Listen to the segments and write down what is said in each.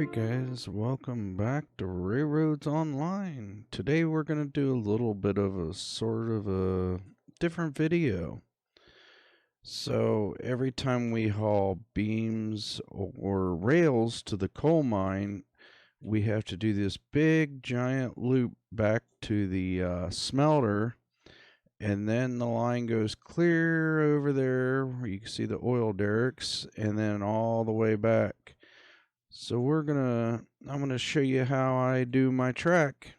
Alright guys, welcome back to Railroads Online. Today we're going to do a little bit of a sort of a different video. So every time we haul beams or rails to the coal mine, we have to do this big giant loop back to the smelter, and then the line goes clear over there where you can see the oil derricks and then all the way back. So I'm gonna show you how I do my track,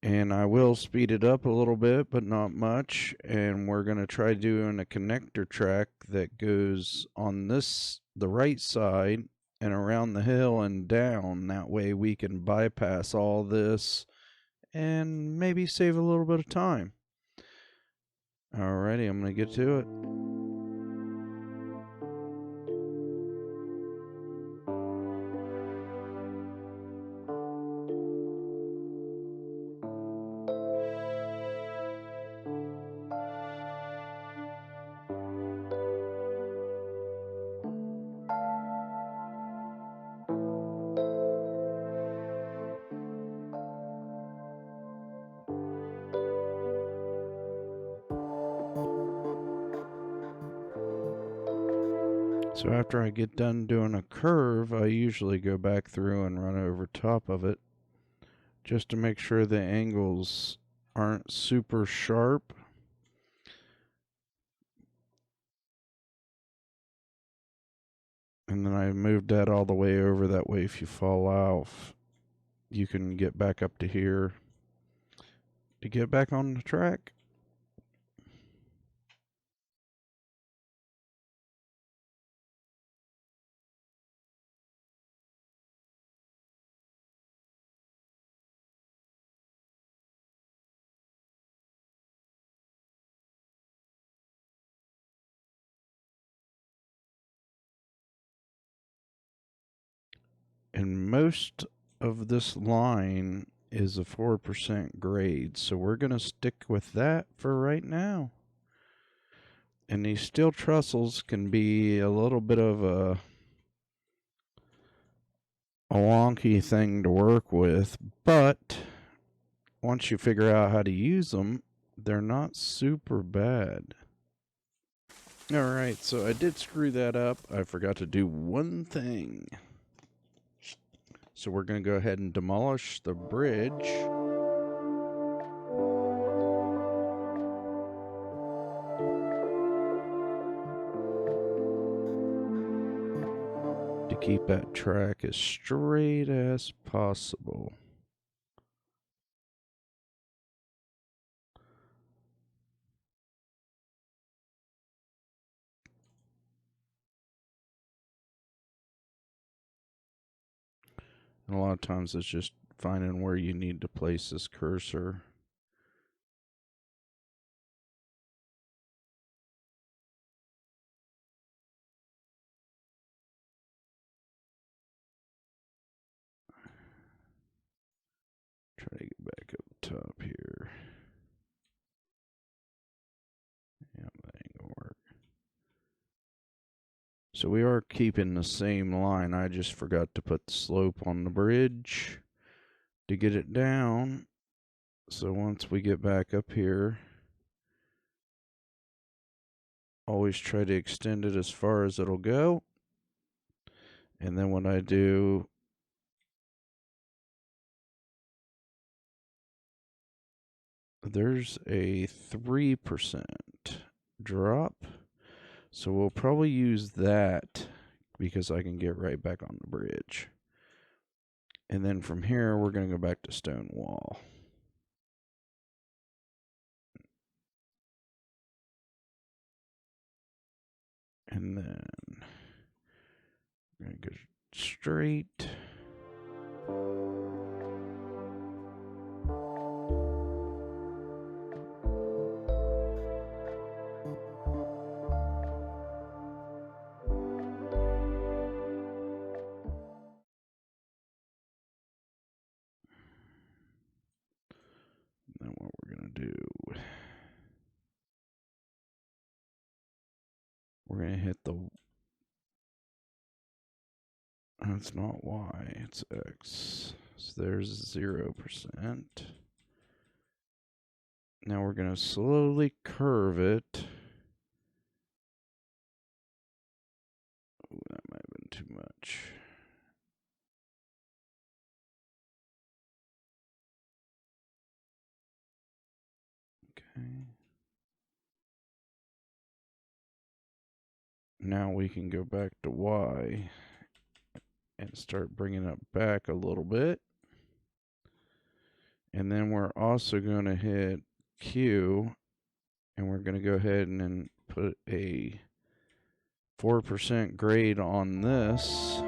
and I will speed it up a little bit, but not much. And we're gonna try doing a connector track that goes on the right side and around the hill and down. That way we can bypass all this and maybe save a little bit of time. Alrighty, I'm gonna get to it. So after I get done doing a curve, I usually go back through and run over top of it just to make sure the angles aren't super sharp. And then I moved that all the way over. That way if you fall off, you can get back up to here to get back on the track. And most of this line is a 4% grade, so we're going to stick with that for right now. And these steel trestles can be a little bit of a wonky thing to work with, but once you figure out how to use them, they're not super bad. Alright, so I did screw that up. I forgot to do one thing. So we're going to go ahead and demolish the bridge. To keep that track as straight as possible. And a lot of times it's just finding where you need to place this cursor. Try to get back up top here. Yeah, that ain't gonna work. So we are keeping the same line. I just forgot to put the slope on the bridge to get it down. So once we get back up here, always try to extend it as far as it'll go. And then what I do, there's a 3% drop. So we'll probably use that because I can get right back on the bridge. And then from here, we're going to go back to stone wall. And then we're going to go straight. Then what we're going to do, we're going to hit the It's not Y, it's X. So there's 0%. Now we're going to slowly curve it. Ooh, that might have been too much. Okay. Now we can go back to Y and start bringing it back a little bit. And then we're also going to hit Q, and we're going to go ahead and put a 4% grade on this.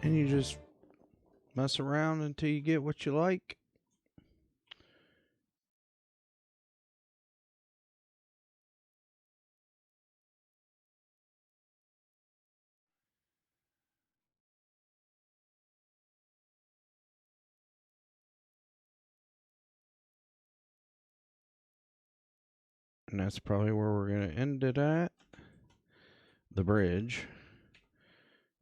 And you just mess around until you get what you like. And that's probably where we're going to end it at, the bridge.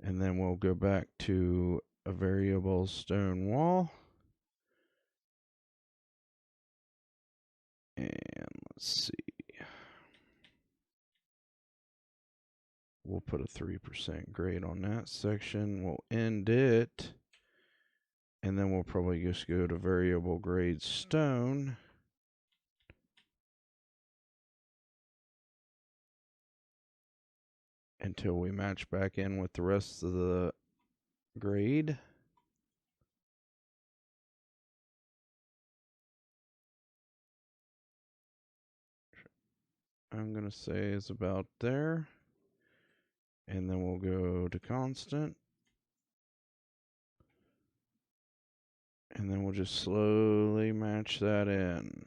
And then we'll go back to a variable stone wall. And let's see. We'll put a 3% grade on that section. We'll end it. And then we'll probably just go to variable grade stone. Until we match back in with the rest of the grade. I'm going to say is about there. And then we'll go to constant. And then we'll just slowly match that in.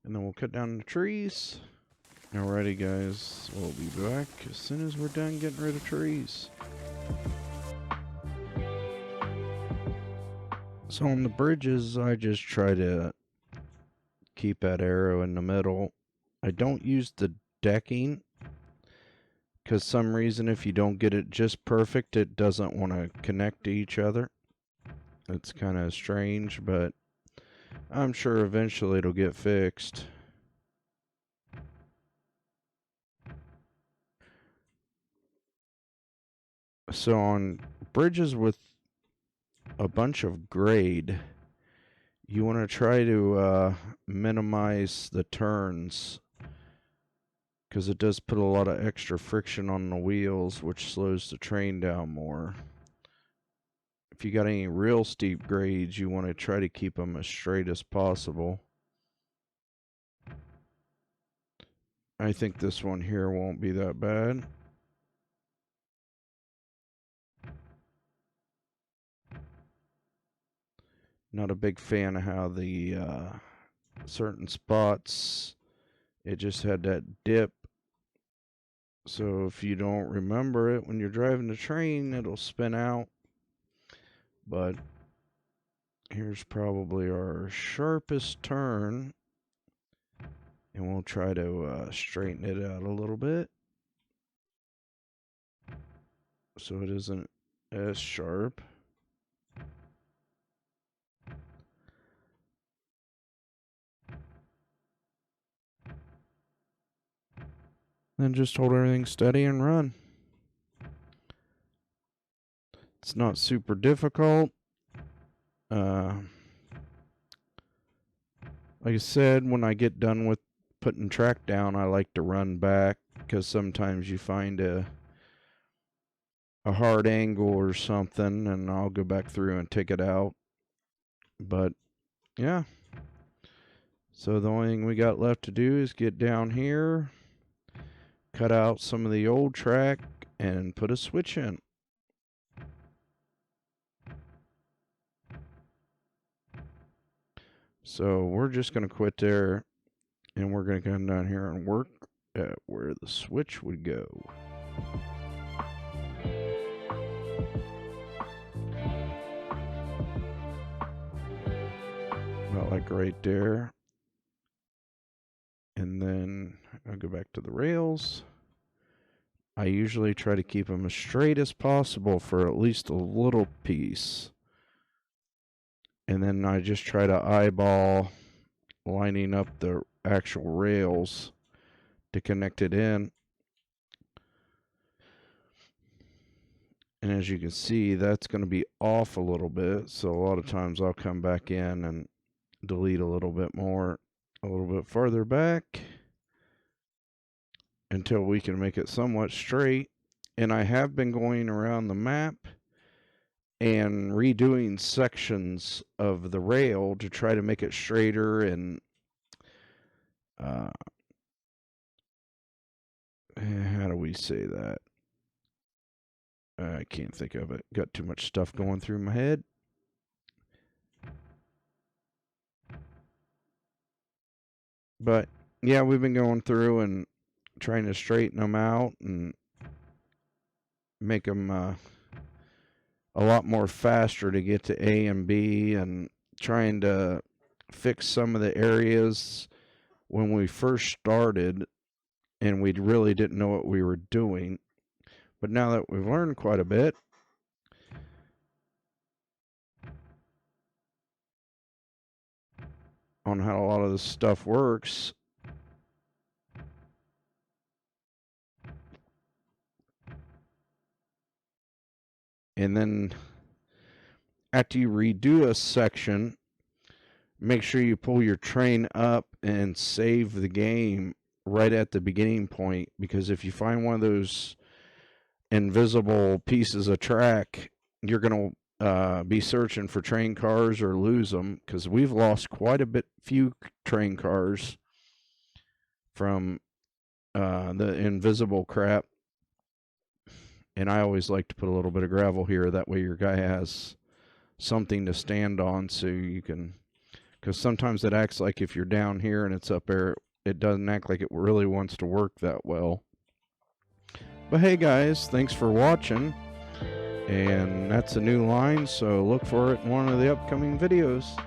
And then we'll cut down the trees. Alrighty guys, we'll be back as soon as we're done getting rid of trees. So on the bridges, I just try to keep that arrow in the middle. I don't use the decking, because some reason if you don't get it just perfect, it doesn't want to connect to each other. It's kind of strange, but I'm sure eventually it'll get fixed. So on bridges with a bunch of grade, you want to try to minimize the turns, because it does put a lot of extra friction on the wheels, which slows the train down more. If you got any real steep grades, you want to try to keep them as straight as possible. I think this one here won't be that bad. Not a big fan of how the certain spots, it just had that dip. So if you don't remember it when you're driving the train, it'll spin out. But here's probably our sharpest turn. And we'll try to straighten it out a little bit, so it isn't as sharp. Then just hold everything steady and run. It's not super difficult. Like I said, when I get done with putting track down, I like to run back because sometimes you find a hard angle or something, and I'll go back through and take it out. But yeah, so the only thing we got left to do is get down here, cut out some of the old track, and put a switch in. So we're just going to quit there, and we're going to come down here and work at where the switch would go. About like right there. And then I'll go back to the rails. I usually try to keep them as straight as possible for at least a little piece. And then I just try to eyeball lining up the actual rails to connect it in. And as you can see, that's going to be off a little bit. So a lot of times I'll come back in and delete a little bit more, a little bit farther back until we can make it somewhat straight. And I have been going around the map and redoing sections of the rail to try to make it straighter and how do we say that? I can't think of it. Got too much stuff going through my head. But yeah, we've been going through and trying to straighten them out and make them a lot more faster to get to A and B, and trying to fix some of the areas when we first started and we really didn't know what we were doing. But now that we've learned quite a bit, on how a lot of this stuff works, and then after you redo a section, make sure you pull your train up and save the game right at the beginning point, because if you find one of those invisible pieces of track, you're going to be searching for train cars or lose them, because we've lost quite a few train cars from the invisible crap. And I always like to put a little bit of gravel here, that way your guy has something to stand on, so you can, because sometimes it acts like if you're down here and it's up there, it doesn't act like it really wants to work that well. But hey guys, thanks for watching, and that's a new line, so look for it in one of the upcoming videos.